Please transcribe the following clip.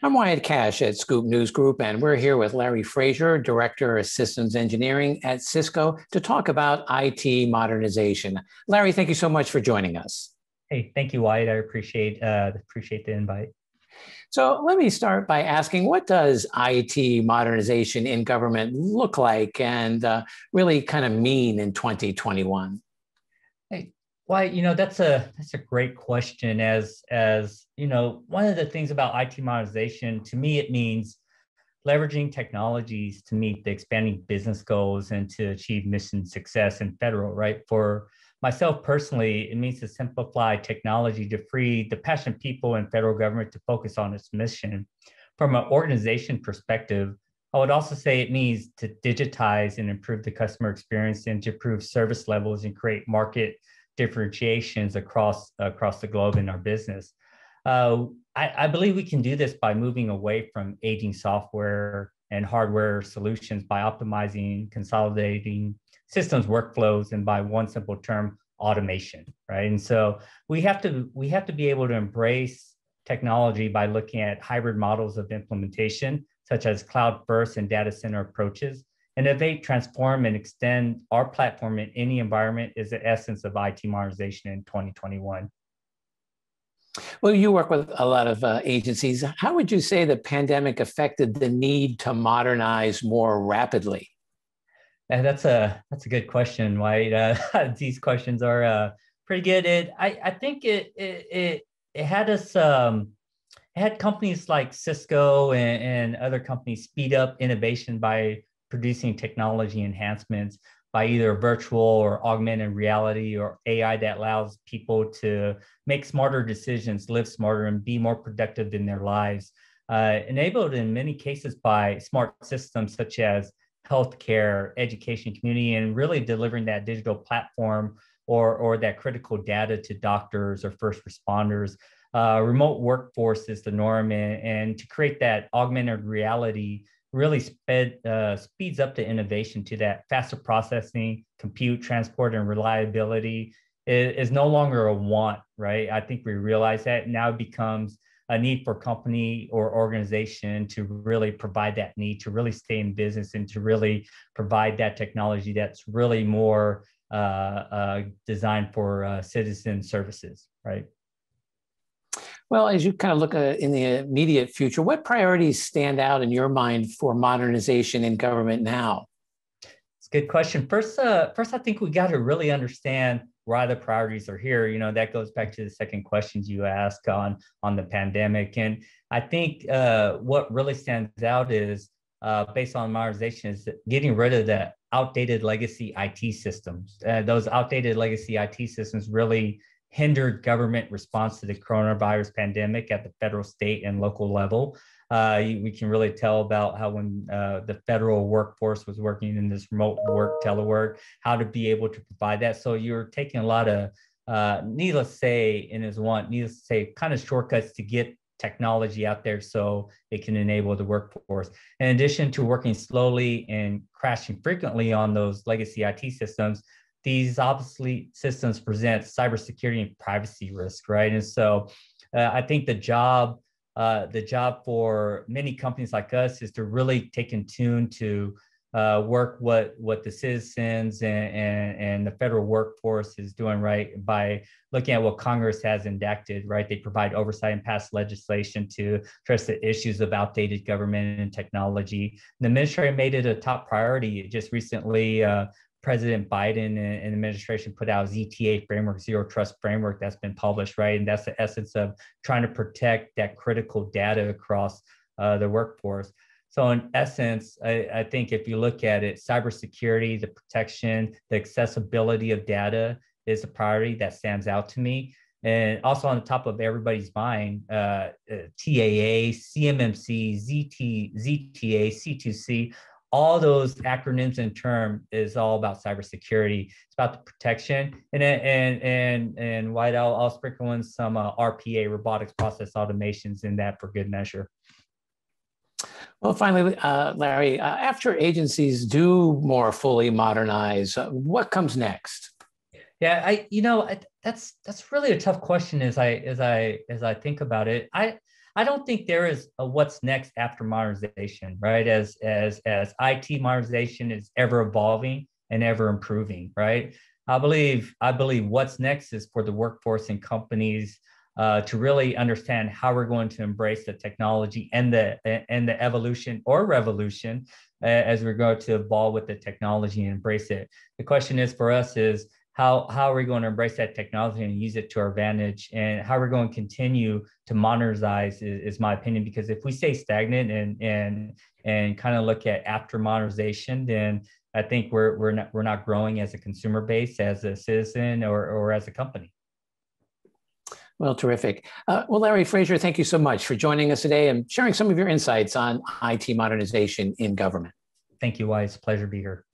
I'm Wyatt Cash at Scoop News Group, and we're here with Larry Frazier, Director of Systems Engineering at Cisco, to talk about IT modernization. Larry, thank you so much for joining us. Hey, thank you, Wyatt. I appreciate the invite. So let me start by asking, what does IT modernization in government look like and really kind of mean in 2021? Hey, Wyatt, that's a great question. As you know, one of the things about IT modernization, to me, it means leveraging technologies to meet the expanding business goals and to achieve mission success in federal, right? For myself personally, it means to simplify technology to free the passionate people in federal government to focus on its mission. From an organization perspective, I would also say it means to digitize and improve the customer experience and to improve service levels and create market differentiations across the globe in our business. I believe we can do this by moving away from aging software and hardware solutions by optimizing, consolidating systems workflows, and by one simple term, automation, right? And so we have to be able to embrace technology by looking at hybrid models of implementation, such as cloud first and data center approaches. Innovate, transform, and extend our platform in any environment is the essence of IT modernization in 2021. Well, you work with a lot of agencies. How would you say the pandemic affected the need to modernize more rapidly? And that's a good question, White. These questions are pretty good. I think it had us it had companies like Cisco and other companies speed up innovation by producing technology enhancements by either virtual or augmented reality or AI that allows people to make smarter decisions, live smarter, and be more productive in their lives. Enabled in many cases by smart systems such as healthcare, education, community, and really delivering that digital platform or that critical data to doctors or first responders. Remote workforce is the norm, and to create that augmented reality really speeds up the innovation to that faster processing, compute, transport, and reliability is no longer a want, right? I think we realize that now it becomes a need for company or organization to really provide that need, to really stay in business and to really provide that technology that's really more designed for citizen services, right? Well, as you kind of look in the immediate future, what priorities stand out in your mind for modernization in government now? It's a good question. First, I think we got to really understand why the priorities are here. You know, that goes back to the second questions you asked on the pandemic. And I think what really stands out is based on modernization is getting rid of the outdated legacy IT systems. Those outdated legacy IT systems really hindered government response to the coronavirus pandemic at the federal, state, and local level. We can really tell about how when the federal workforce was working in this remote work, telework, how to be able to provide that. So you're taking a lot of, needless to say, kind of shortcuts to get technology out there so it can enable the workforce. In addition to working slowly and crashing frequently on those legacy IT systems, these obsolete systems present cybersecurity and privacy risk, right? And so I think the job for many companies like us is to really take in tune to work what the citizens and the federal workforce is doing, right, by looking at what Congress has enacted, right? They provide oversight and pass legislation to address the issues of outdated government and technology. The administration made it a top priority. Just recently, President Biden and administration put out ZTA framework, zero trust framework that's been published, right? And that's the essence of trying to protect that critical data across the workforce. So in essence, I think if you look at it, cybersecurity, the protection, the accessibility of data is a priority that stands out to me. And also on the top of everybody's mind, TAA, CMMC, ZTA, C2C, all those acronyms and term is all about cybersecurity. It's about the protection, and White, I'll sprinkle in some RPA, robotics process automations, in that for good measure. Well, finally, Larry, after agencies do more fully modernize, what comes next? Yeah, that's really a tough question as I think about it. I don't think there is a what's next after modernization, right? As IT modernization is ever evolving and ever improving, right? I believe what's next is for the workforce and companies to really understand how we're going to embrace the technology and the evolution or revolution as we're going to evolve with the technology and embrace it. The question is for us is how are we going to embrace that technology and use it to our advantage, and how we're going to continue to modernize is my opinion. Because if we stay stagnant and kind of look at after modernization, then I think we're not growing as a consumer base, as a citizen, or as a company. Well, terrific. Well, Larry Frazier, thank you so much for joining us today and sharing some of your insights on IT modernization in government. Thank you, Wise. Pleasure to be here.